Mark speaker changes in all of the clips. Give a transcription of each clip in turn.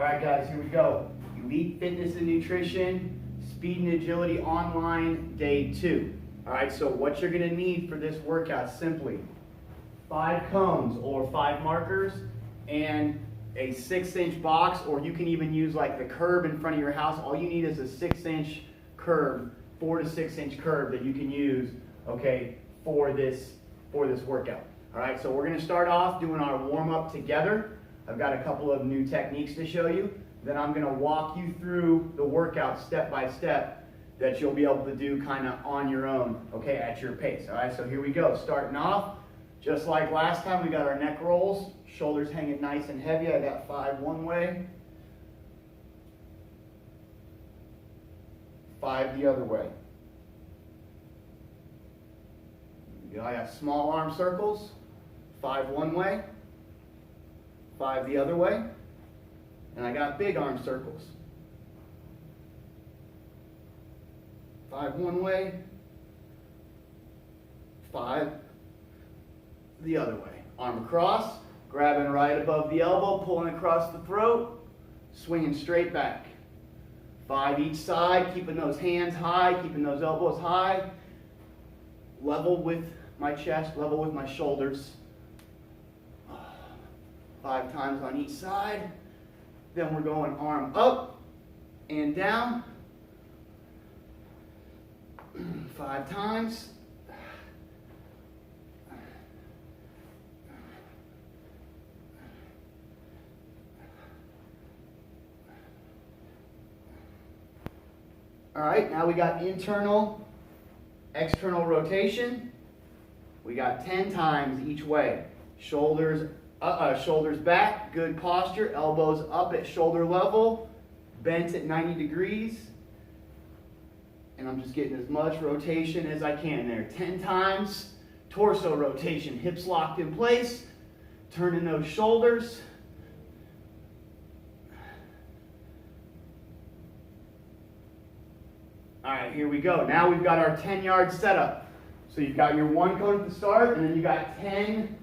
Speaker 1: All right, guys, here we go. Elite Fitness and Nutrition, Speed and Agility Online, Day 2. All right, so what you're gonna need for this workout, simply 5 cones or 5 markers and a 6-inch box, or you can even use like the curb in front of your house. All you need is a 6-inch curb, 4 to 6-inch curb that you can use, okay, for this workout. All right, so we're gonna start off doing our warm-up together. I've got a couple of new techniques to show you. Then I'm gonna walk you through the workout step by step that you'll be able to do kind of on your own, okay, at your pace. All right, so here we go. Starting off, just like last time, we got our neck rolls, shoulders hanging nice and heavy. I got 5 one way, 5 the other way. I got small arm circles, 5 one way, 5 the other way, and I got big arm circles. 5 one way, 5 the other way. Arm across, grabbing right above the elbow, pulling across the throat, swinging straight back. 5 each side, keeping those hands high, keeping those elbows high, level with my chest, level with my shoulders. 5 times on each side. Then we're going arm up and down. 5 times. All right, now we got internal, external rotation. We got 10 times each way. Shoulders back, good posture, elbows up at shoulder level, bent at 90 degrees. And I'm just getting as much rotation as I can there. 10 times, torso rotation, hips locked in place, turning those shoulders. All right, here we go. Now we've got our 10-yard setup. So you've got your 1 cone at the start, and then you got 10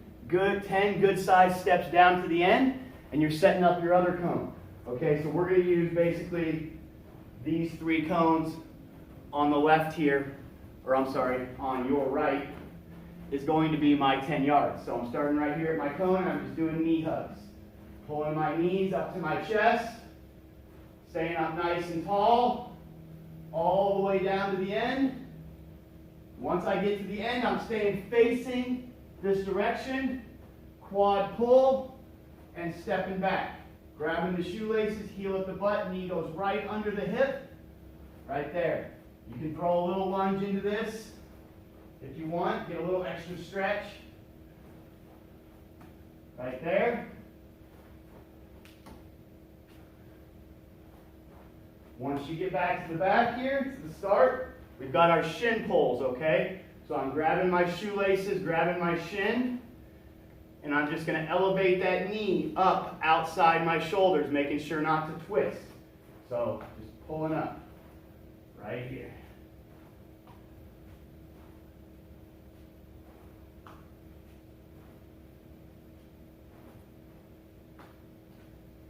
Speaker 1: good sized steps down to the end, and you're setting up your other cone. Okay, so we're going to use basically these 3 cones on the left here, or I'm sorry, on your right, is going to be my 10 yards. So I'm starting right here at my cone, and I'm just doing knee hugs. Pulling my knees up to my chest, staying up nice and tall, all the way down to the end. Once I get to the end, I'm staying facing this direction, quad pull, and stepping back. Grabbing the shoelaces, heel at the butt, knee goes right under the hip, right there. You can throw a little lunge into this if you want, get a little extra stretch. Right there. Once you get back to the back here, to the start, we've got our shin pulls, okay? So I'm grabbing my shoelaces, grabbing my shin, and I'm just going to elevate that knee up outside my shoulders, making sure not to twist. So just pulling up right here.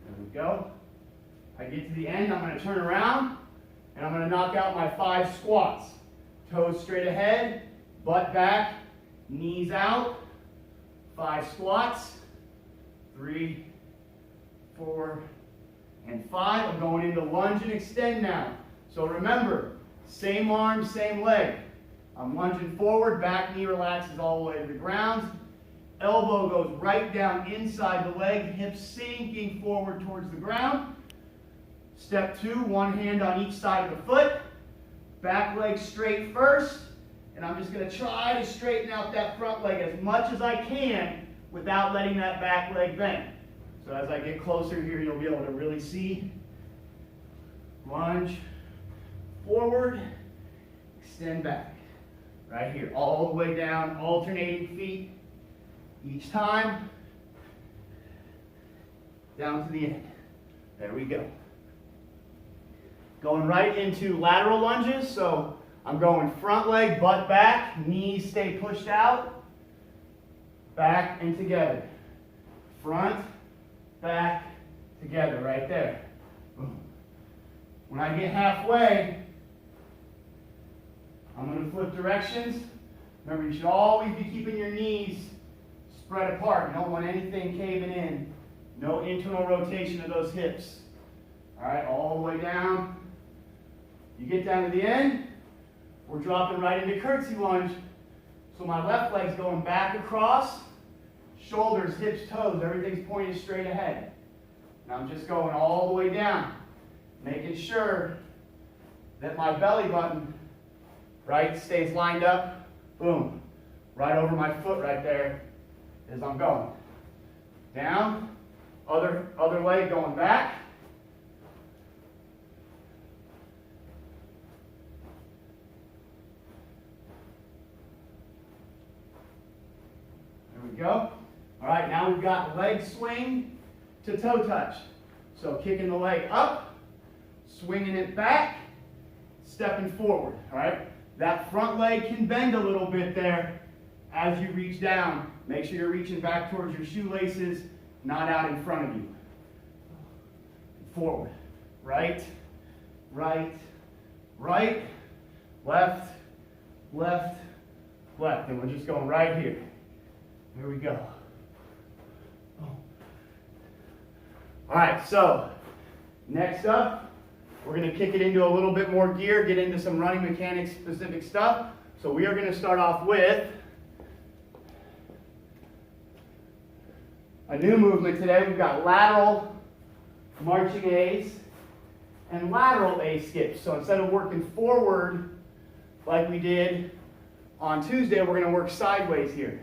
Speaker 1: There we go. I get to the end, I'm going to turn around, and I'm going to knock out my 5 squats. Toes straight ahead, butt back, knees out, 5 squats, 3, 4, and 5. I'm going into lunge and extend now. So remember, same arm, same leg. I'm lunging forward, back knee relaxes all the way to the ground. Elbow goes right down inside the leg, hips sinking forward towards the ground. Step 2, 1 hand on each side of the foot. Back leg straight first. And I'm just going to try to straighten out that front leg as much as I can without letting that back leg bend. So as I get closer here, you'll be able to really see. Lunge, forward, extend back. Right here, all the way down, alternating feet each time. Down to the end. There we go. Going right into lateral lunges, so I'm going front leg, butt back, knees stay pushed out, back and together. Front, back, together right there. Boom. When I get halfway, I'm going to flip directions. Remember, you should always be keeping your knees spread apart. You don't want anything caving in. No internal rotation of those hips. All right, all the way down. You get down to the end, we're dropping right into curtsy lunge. So my left leg's going back across, shoulders, hips, toes, everything's pointed straight ahead. And I'm just going all the way down, making sure that my belly button, right, stays lined up. Boom. Right over my foot right there as I'm going. Down, other leg going back. There we go. All right, now we've got leg swing to toe touch. So kicking the leg up, swinging it back, stepping forward. All right, that front leg can bend a little bit there as you reach down. Make sure you're reaching back towards your shoelaces, not out in front of you. Forward, right, right, right, left, left, left. And we're just going right here. There we go. All right, so next up, we're going to kick it into a little bit more gear, get into some running mechanics specific stuff. So we are going to start off with a new movement today. We've got lateral marching A's and lateral A skips. So instead of working forward like we did on Tuesday, we're going to work sideways here.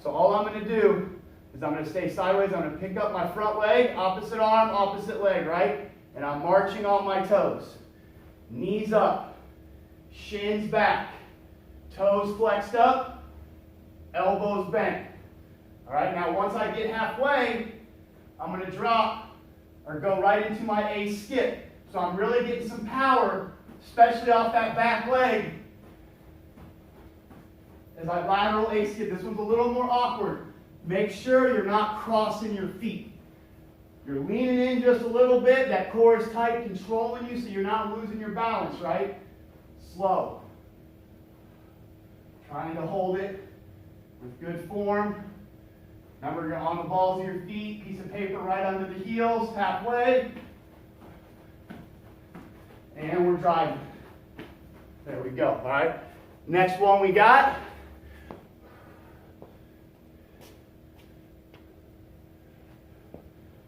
Speaker 1: So all I'm going to do is I'm going to stay sideways. I'm going to pick up my front leg, opposite arm, opposite leg, right? And I'm marching on my toes. Knees up, shins back, toes flexed up, elbows bent. All right, now once I get halfway, I'm going to drop or go right into my A skip. So I'm really getting some power, especially off that back leg, as I lateral A skip. This one's a little more awkward. Make sure you're not crossing your feet. You're leaning in just a little bit. That core is tight, controlling you so you're not losing your balance, right? Slow. Trying to hold it with good form. Remember, you're on the balls of your feet, piece of paper right under the heels, halfway. And we're driving. There we go, all right? Next one we got.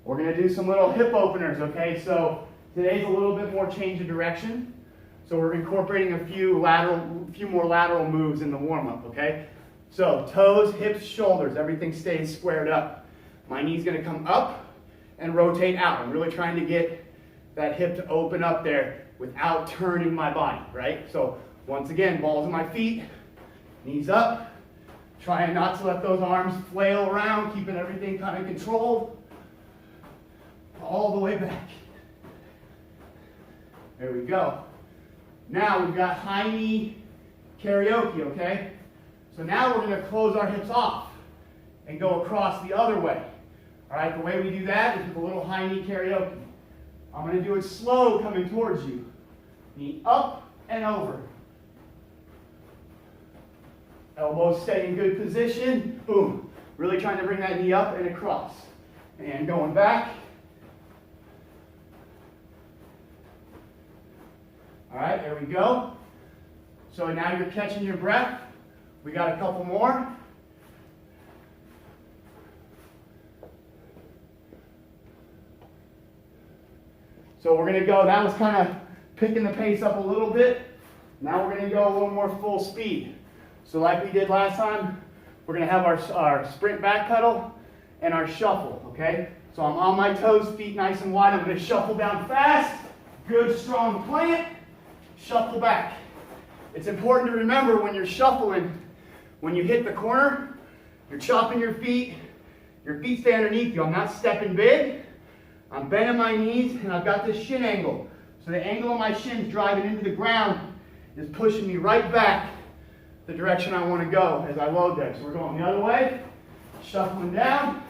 Speaker 1: We're going to do some little hip openers, okay? So today's a little bit more change of direction. So we're incorporating a few more lateral moves in the warm-up, okay? So toes, hips, shoulders, everything stays squared up. My knee's going to come up and rotate out. I'm really trying to get that hip to open up there without turning my body, right? So once again, balls in my feet, knees up, trying not to let those arms flail around, keeping everything kind of controlled. All the way back. There we go. Now we've got high knee karaoke, okay? So now we're going to close our hips off and go across the other way. All right, the way we do that is with a little high knee karaoke. I'm going to do it slow coming towards you. Knee up and over. Elbows stay in good position. Boom. Really trying to bring that knee up and across. And going back. All right, there we go. So now you're catching your breath. We got a couple more. So we're going to go, that was kind of picking the pace up a little bit. Now we're going to go a little more full speed. So like we did last time, we're going to have our sprint back cuddle and our shuffle, okay? So I'm on my toes, feet nice and wide. I'm going to shuffle down fast. Good, strong plant. Shuffle back. It's important to remember when you're shuffling, when you hit the corner, you're chopping your feet stay underneath you. I'm not stepping big. I'm bending my knees and I've got this shin angle. So the angle of my shins driving into the ground is pushing me right back the direction I want to go as I load there. So we're going the other way, shuffling down,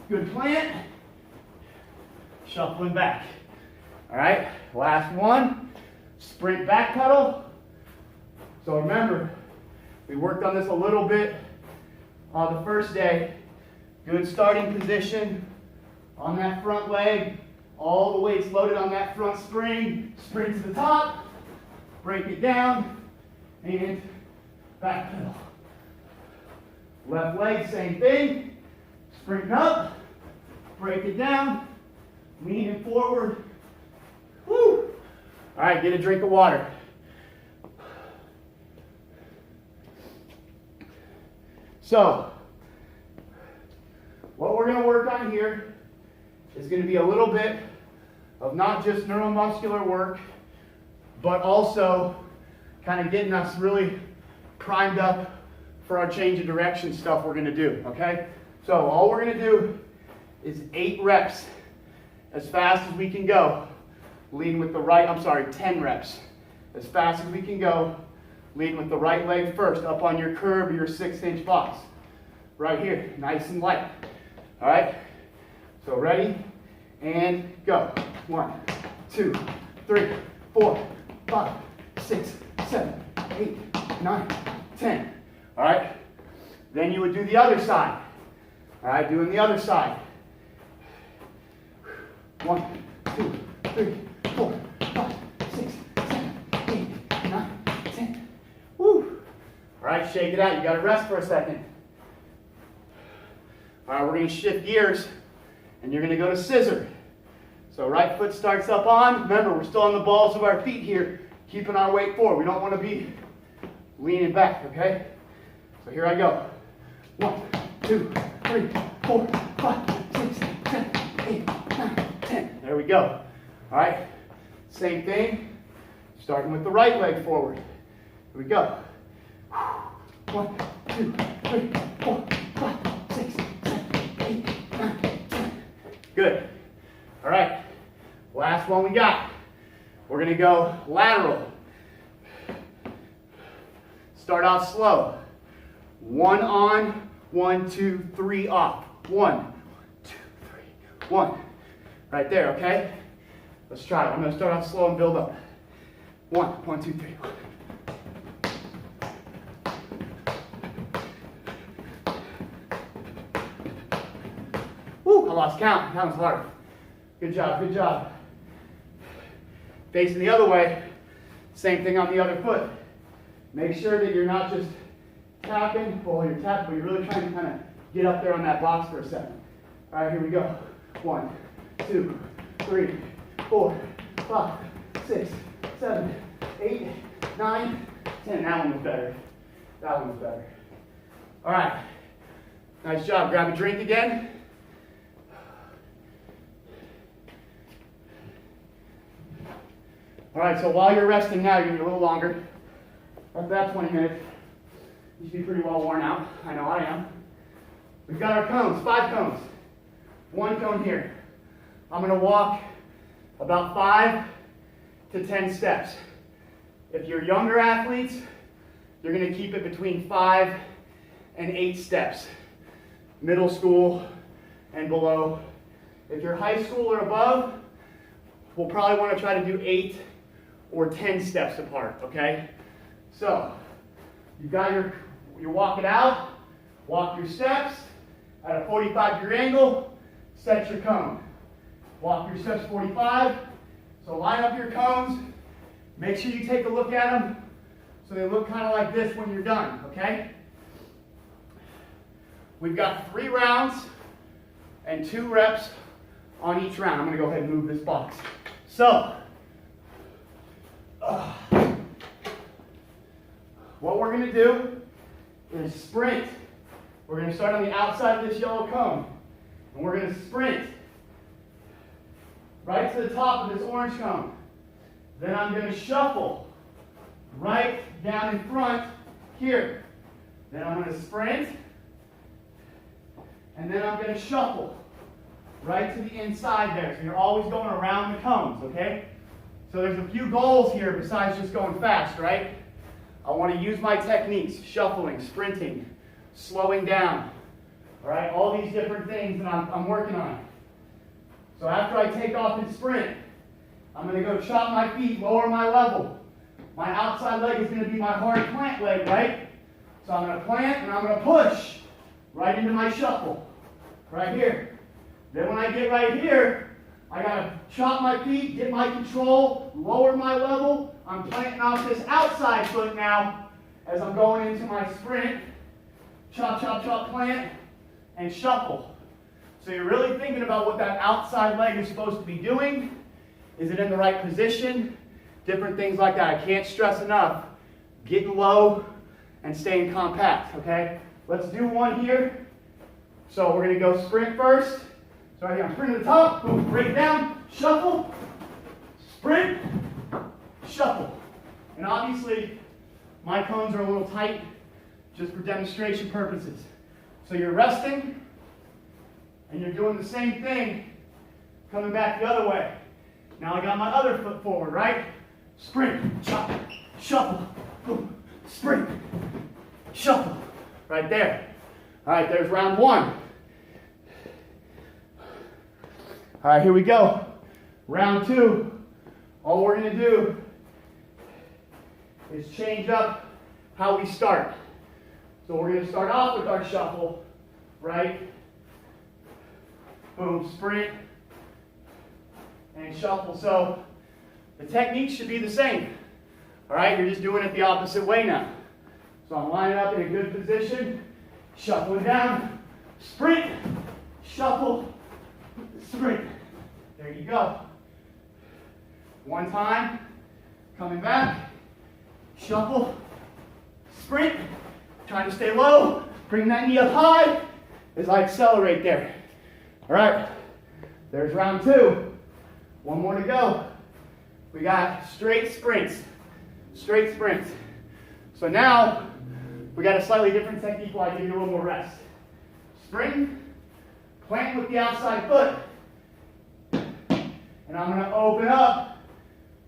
Speaker 1: good plant, shuffling back. All right, last one, sprint back pedal. So remember, we worked on this a little bit on the first day. Good starting position on that front leg. All the weights loaded on that front spring. Sprint to the top, break it down, and back pedal. Left leg, same thing. Sprint up, break it down, leaning forward. Woo! All right, get a drink of water. So, what we're going to work on here is going to be a little bit of not just neuromuscular work, but also kind of getting us really primed up for our change of direction stuff we're going to do, okay? So all we're going to do is 8 reps as fast as we can go, leading with the right, 10 reps as fast as we can go, leading with the right leg first, up on your curve or your 6-inch box. Right here, nice and light. All right? So ready, and go. 1, 2, 3, 4, 5, 6, 7, 8, 9, 10. All right? Then you would do the other side. All right, doing the other side. 1, 2, 3, 4, 5, 6, 7, 8, 9, 10. Woo! All right, shake it out. You got to rest for a second. All right, we're going to shift gears, and you're going to go to scissor. So right foot starts up on. Remember, we're still on the balls of our feet here, keeping our weight forward. We don't want to be leaning back, okay? So here I go. 1, 2, 3, 4, 5, 6, 7, 8, 9, 10. There we go. All right, same thing. Starting with the right leg forward. Here we go. 1, 2, 3, 4, 5, 6, 7, 8, 9, 10. Good. All right, last one we got. We're going to go lateral. Start off slow. 1 on, 1, 2, 3 off. 1, 2, 3, 1. Right there, okay? Let's try it. I'm going to start off slow and build up. 1, 2, 3, 1. Woo, I lost count. That was hard. Good job, good job. Facing the other way, same thing on the other foot. Make sure that you're not just tapping, well, you're tapping, but you're really trying to kind of get up there on that box for a second. All right, here we go. 1, 2, 3, 4, 5, 6, 7, 8, 9, 10. That one was better. That one was better. All right. Nice job. Grab a drink again. All right, so while you're resting now, you're going to be a little longer. After that 20 minutes, you should be pretty well worn out. I know I am. We've got our cones, 5 cones. 1 cone here. I'm going to walk about 5 to 10 steps. If you're younger athletes, you're going to keep it between 5 and 8 steps. Middle school and below. If you're high school or above, we'll probably want to try to do 8 or 10 steps apart, okay? So, you've got you walk it out, walk your steps at a 45-degree angle, set your cone. Walk your steps 45, so line up your cones, make sure you take a look at them so they look kind of like this when you're done, okay? We've got 3 rounds and 2 reps on each round. I'm going to go ahead and move this box. So, what we're going to do is sprint. We're going to start on the outside of this yellow cone. And we're going to sprint right to the top of this orange cone. Then I'm going to shuffle right down in front here. Then I'm going to sprint. And then I'm going to shuffle right to the inside there. So you're always going around the cones, okay? So there's a few goals here besides just going fast, right? I want to use my techniques, shuffling, sprinting, slowing down, all right? All these different things that I'm working on. So after I take off and sprint, I'm going to go chop my feet, lower my level. My outside leg is going to be my hard plant leg, right? So I'm going to plant and I'm going to push right into my shuffle, right here. Then when I get right here, I got to chop my feet, get my control, lower my level. I'm planting off this outside foot now as I'm going into my sprint. Chop, chop, chop, plant, and shuffle. So you're really thinking about what that outside leg is supposed to be doing. Is it in the right position? Different things like that. I can't stress enough. Getting low and staying compact, okay? Let's do one here. So we're going to go sprint first. So right here, I'm sprinting to the top, boom, break it down, shuffle, sprint, shuffle. And obviously, my cones are a little tight just for demonstration purposes. So you're resting, and you're doing the same thing, coming back the other way. Now I got my other foot forward, right? Sprint, chop, shuffle, boom, sprint, shuffle. Right there. All right, there's round one. All right, here we go. Round two. All we're going to do is change up how we start. So we're going to start off with our shuffle, right? Boom, sprint, and shuffle. So the technique should be the same. All right, you're just doing it the opposite way now. So I'm lining up in a good position, shuffling down, sprint, shuffle, sprint. There you go. One time, coming back, shuffle, sprint, trying to stay low, bring that knee up high as I accelerate there. All right, there's round two. One more to go. We got straight sprints, straight sprints. So now, we got a slightly different technique while I give you a little more rest. Sprint, plant with the outside foot. And I'm going to open up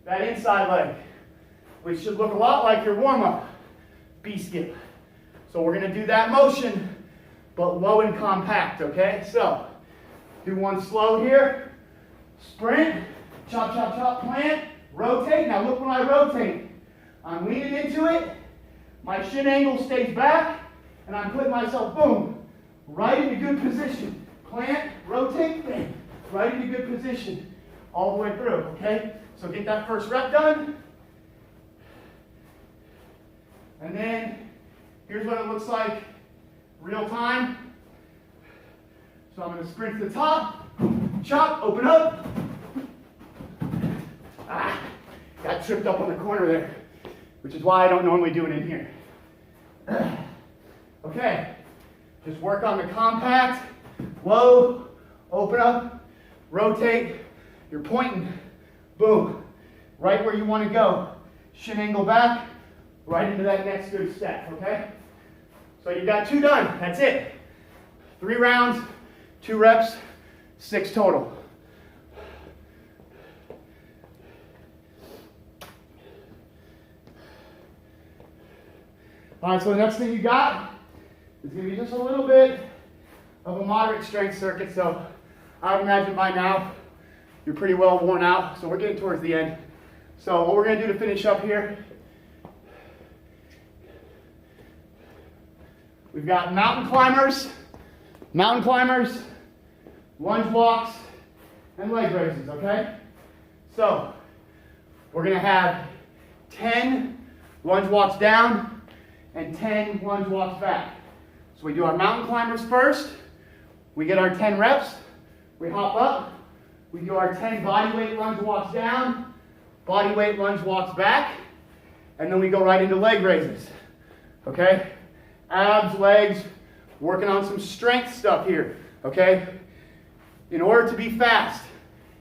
Speaker 1: that inside leg, which should look a lot like your warm-up B-skip. So we're going to do that motion, but low and compact, okay? So, do one slow here. Sprint, chop, chop, chop, plant, rotate. Now look when I rotate. I'm leaning into it. My shin angle stays back, and I'm putting myself, boom, right into good position. Plant, rotate, bang, right into good position all the way through, okay? So get that first rep done. And then here's what it looks like real time. So I'm going to sprint to the top, chop, open up. Got tripped up on the corner there, which is why I don't normally do it in here. Okay, just work on the compact, low, open up, rotate. You're pointing, boom, right where you want to go. Shin angle back, right into that next good step, okay? So you got two done, that's it. 3 rounds, 2 reps, 6 total. All right, so the next thing you got is going to be just a little bit of a moderate strength circuit. So I would imagine by now you're pretty well worn out. So we're getting towards the end. So what we're going to do to finish up here, we've got mountain climbers, lunge walks, and leg raises, okay? So we're going to have 10 lunge walks down and 10 lunge walks back. So we do our mountain climbers first. We get our 10 reps. We hop up. We do our 10 body weight lunge walks down, body weight lunge walks back, and then we go right into leg raises. Okay? Abs, legs, working on some strength stuff here. Okay? In order to be fast,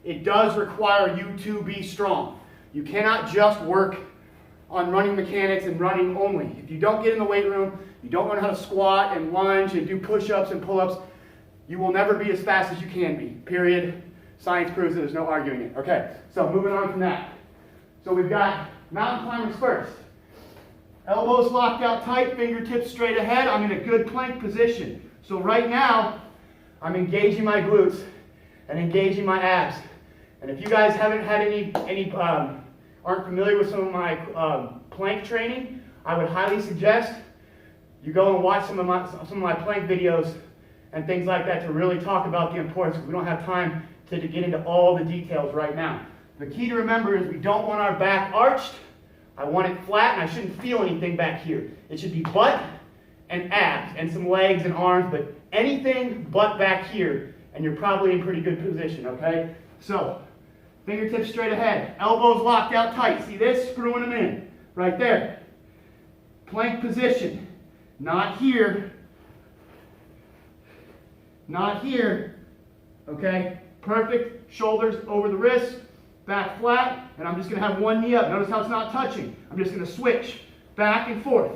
Speaker 1: it does require you to be strong. You cannot just work on running mechanics and running only. If you don't get in the weight room, you don't learn how to squat and lunge and do push-ups and pull-ups, you will never be as fast as you can be. Period. Science proves it. There's no arguing it. Okay, so moving on from that. So we've got mountain climbers first. Elbows locked out tight, fingertips straight ahead. I'm in a good plank position. So right now, I'm engaging my glutes and engaging my abs. And if you guys haven't had aren't familiar with some of my plank training, I would highly suggest you go and watch some of my plank videos and things like that to really talk about the importance. We don't have time to get into all the details right now. The key to remember is we don't want our back arched. I want it flat, and I shouldn't feel anything back here. It should be butt and abs and some legs and arms, but anything but back here, and you're probably in pretty good position, okay? So, fingertips straight ahead, elbows locked out tight. See this? Screwing them in, right there. Plank position, not here, not here, okay? Perfect, shoulders over the wrists, back flat, and I'm just gonna have one knee up. Notice how it's not touching. I'm just gonna switch back and forth.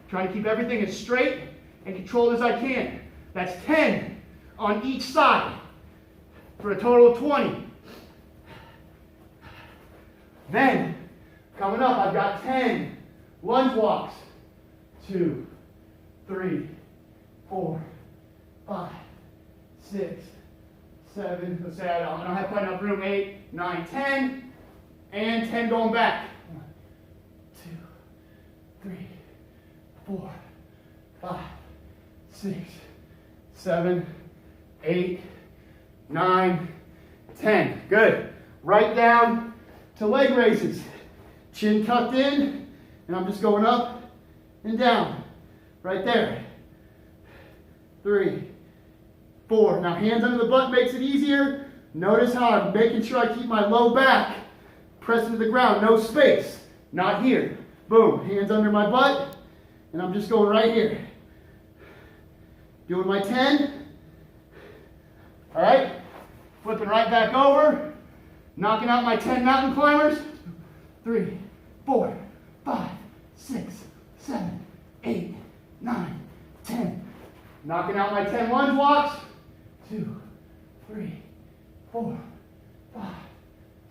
Speaker 1: Trying to keep everything as straight and controlled as I can. That's 10 on each side for a total of 20. Then, coming up, I've got 10 lunge walks. 2, 3, 4, 5, 6, 7. Let's say I don't have quite enough room. 8, 9, 10. And 10 going back. 1, 2, 3, 4, 5, 6, 7, 8, 9, 10. Good. Right down to leg raises. Chin tucked in, and I'm just going up and down. Right there. 3, 4. Now hands under the butt makes it easier. Notice how I'm making sure I keep my low back pressed into the ground. No space. Not here. Boom. Hands under my butt. And I'm just going right here. Doing my 10. All right. Flipping right back over. Knocking out my 10 mountain climbers. 3, 4, 5, 6, 7, 8, 9, 10. Knocking out my 10 lunge walks. 2, 3, 4, 5,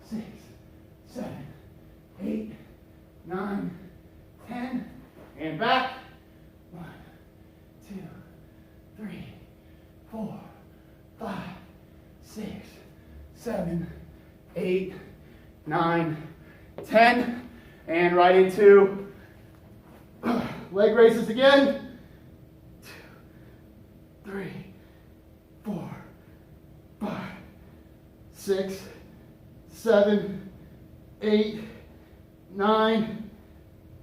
Speaker 1: 6, 7, 8, 9, 10. And back. 1, 2, 3, 4, 5, 6, 7, 8, 9, 10. And right into leg raises again. 2, 3, 4, 5, 6, 7, 8, 9,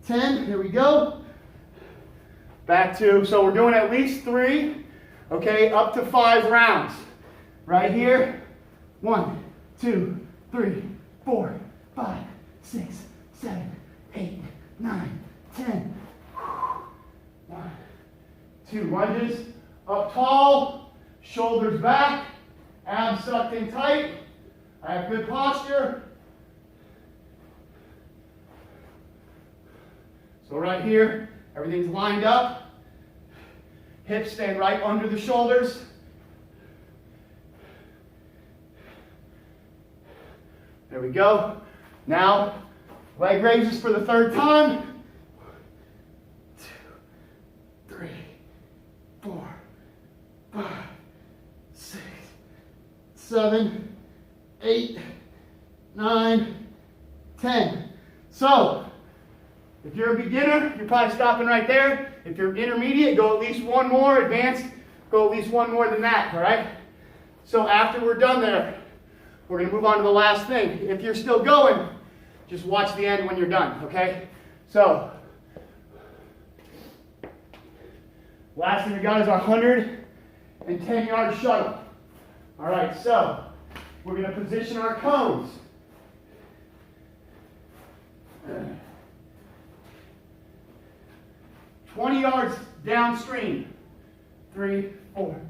Speaker 1: 10. Here we go. Back to, so we're doing at least 3, okay, up to 5 rounds. Right here. 1, 2, 3, 4, 5, 6, 7, 8, 9, 10. 1, 2 lunges. Up tall, shoulders back, abs sucked in tight. I have good posture. So right here, everything's lined up. Hips stand right under the shoulders. There we go. Now, leg raises for the 3rd time. 1, 2, 3, 4, 5, 6, 7, 8, 9, 10. So, if you're a beginner, you're probably stopping right there. If you're intermediate, go at least one more. Advanced, go at least one more than that, all right? So after we're done there, we're going to move on to the last thing. If you're still going, just watch the end when you're done, okay? So, last thing we got is our 110-yard shuttle. All right, so we're going to position our cones. 20 yards downstream. 3, 4,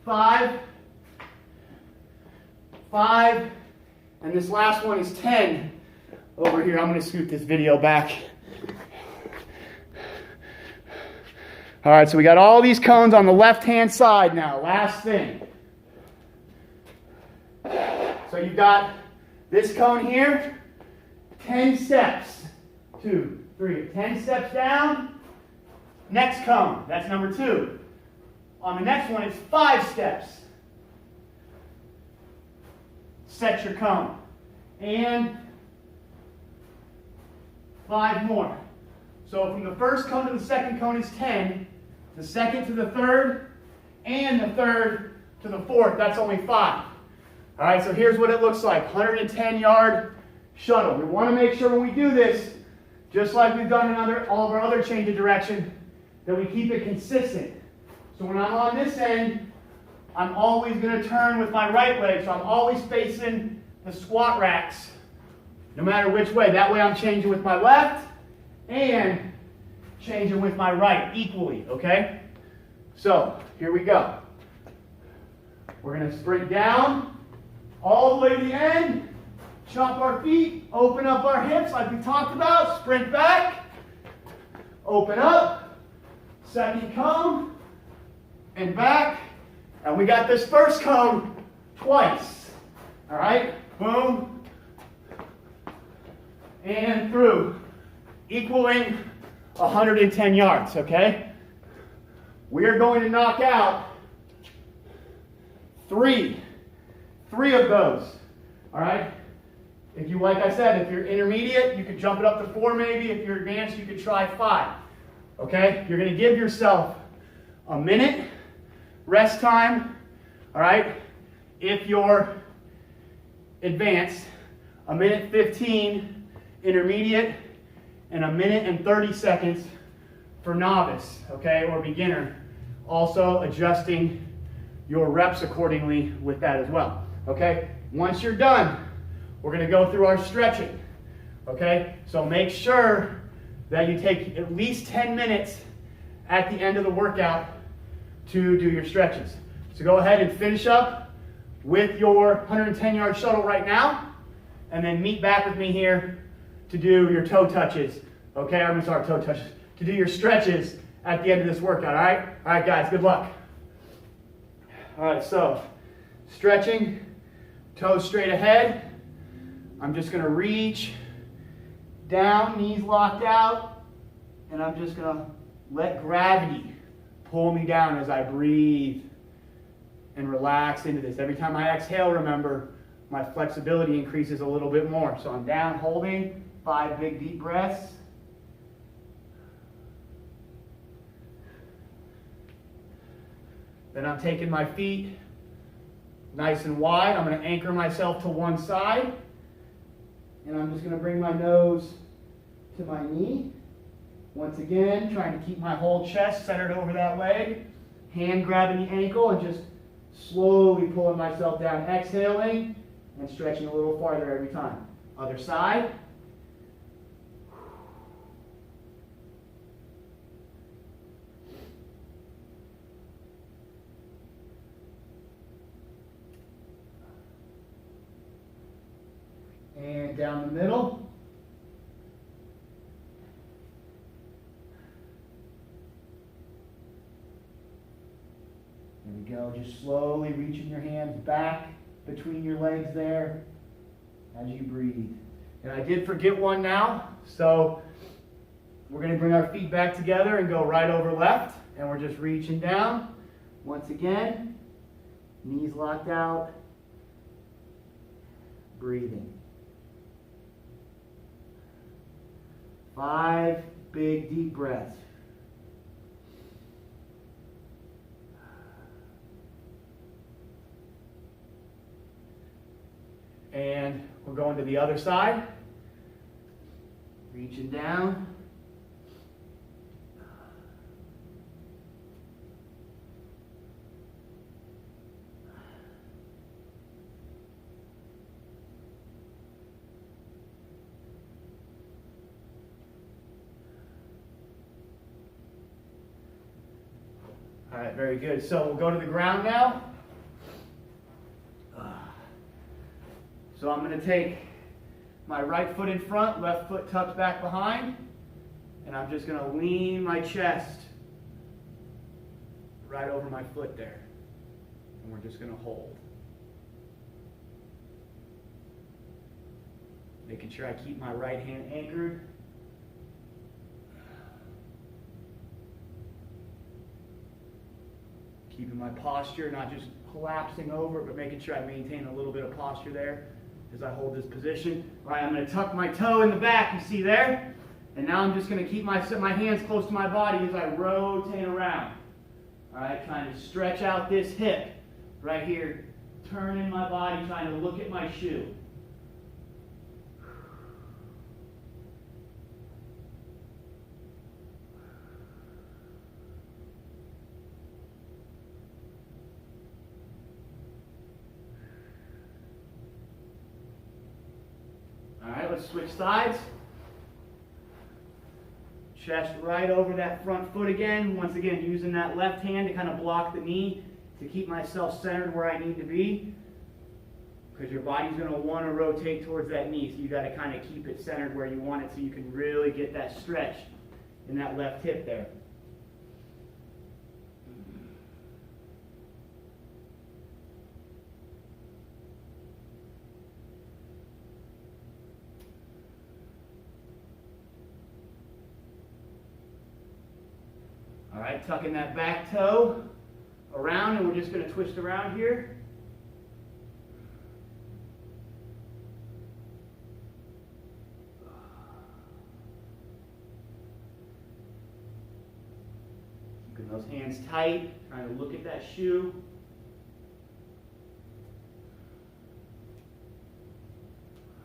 Speaker 1: 5, 5, and this last one is 10 over here. I'm going to scoot this video back. All right, so we got all these cones on the left-hand side now. Last thing. So you've got this cone here, 10 steps. 2, 3, 10 steps down. Next cone, that's number 2. On the next one, it's 5 steps. set your cone. And 5 more. So from the first cone to the second cone is 10, the second to the third, and the third to the fourth, that's only 5. All right, so here's what it looks like, 110-yard shuttle. We want to make sure when we do this, just like we've done in all of our other change of direction, that we keep it consistent. So when I'm on this end, I'm always going to turn with my right leg, so I'm always facing the squat racks, no matter which way. That way I'm changing with my left and changing with my right equally, okay? So, here we go. We're going to sprint down all the way to the end, chop our feet, open up our hips like we talked about, sprint back, open up, second cone, and back. And we got this first cone twice. All right, boom, and through, equaling 110 yards, okay? We are going to knock out three of those, all right? If you, like I said, if you're intermediate, you could jump it up to 4 maybe. If you're advanced, you could try 5, okay? You're going to give yourself a minute rest time, all right? If you're advanced, a minute 15 intermediate, and a minute and 30 seconds for novice, okay, or beginner. Also adjusting your reps accordingly with that as well, okay? Once you're done, we're going to go through our stretching, okay? So make sure that you take at least 10 minutes at the end of the workout to do your stretches. So go ahead and finish up with your 110-yard shuttle right now, and then meet back with me here to do your toe touches, okay? I'm sorry, toe touches. To do your stretches at the end of this workout, all right? All right, guys, good luck. All right, so stretching, toes straight ahead. I'm just going to reach down, knees locked out, and I'm just going to let gravity pull me down as I breathe and relax into this. Every time I exhale, remember, my flexibility increases a little bit more. So I'm down, holding, 5 big deep breaths. Then I'm taking my feet nice and wide. I'm going to anchor myself to one side. And I'm just going to bring my nose to my knee. Once again, trying to keep my whole chest centered over that leg. Hand grabbing the ankle and just slowly pulling myself down. Exhaling and stretching a little farther every time. Other side. And down the middle. There we go. Just slowly reaching your hands back between your legs there as you breathe. And I did forget one now, so we're going to bring our feet back together and go right over left. And we're just reaching down. Once again, knees locked out, breathing. 5 big deep breaths. And we're going to the other side. Reaching down. All right, very good. So we'll go to the ground now. So I'm going to take my right foot in front, left foot tucked back behind, and I'm just going to lean my chest right over my foot there. And we're just going to hold. Making sure I keep my right hand anchored. Keep Do my posture, not just collapsing over, but making sure I maintain a little bit of posture there as I hold this position. All right, I'm going to tuck my toe in the back, you see there? And now I'm just going to keep my hands close to my body as I rotate around. All right, trying to stretch out this hip right here. Turning my body, trying to look at my shoe. All right, let's switch sides. Chest right over that front foot again. Once again, using that left hand to kind of block the knee to keep myself centered where I need to be. Because your body's going to want to rotate towards that knee. So you got to kind of keep it centered where you want it so you can really get that stretch in that left hip there. All right, tucking that back toe around, and we're just going to twist around here. Keeping those hands tight, trying to look at that shoe.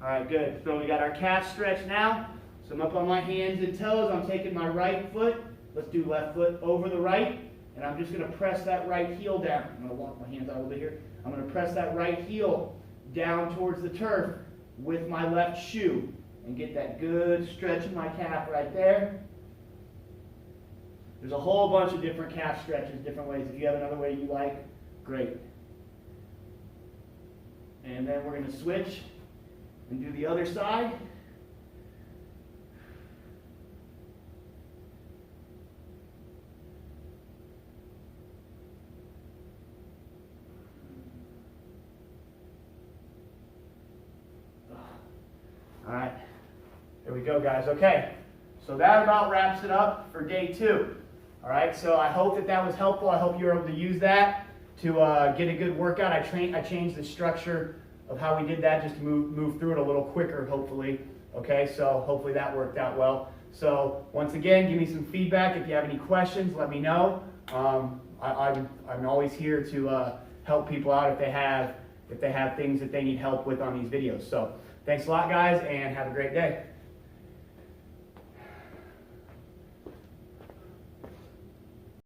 Speaker 1: All right, good. So we got our calf stretch now. So I'm up on my hands and toes. I'm taking my right foot. Let's do left foot over the right, and I'm just going to press that right heel down. I'm going to walk my hands out a little bit here. I'm going to press that right heel down towards the turf with my left shoe and get that good stretch in my calf right there. There's a whole bunch of different calf stretches, different ways. If you have another way you like, great. And then we're going to switch and do the other side. All right, there we go, guys. Okay, so that about wraps it up for day 2. All right, so I hope that was helpful. I hope you were able to use that to get a good workout. I changed the structure of how we did that just to move through it a little quicker, hopefully. Okay, so hopefully that worked out well. So once again, give me some feedback. If you have any questions, let me know. I'm always here to help people out if they have things that they need help with on these videos. So thanks a lot, guys, and have a great day.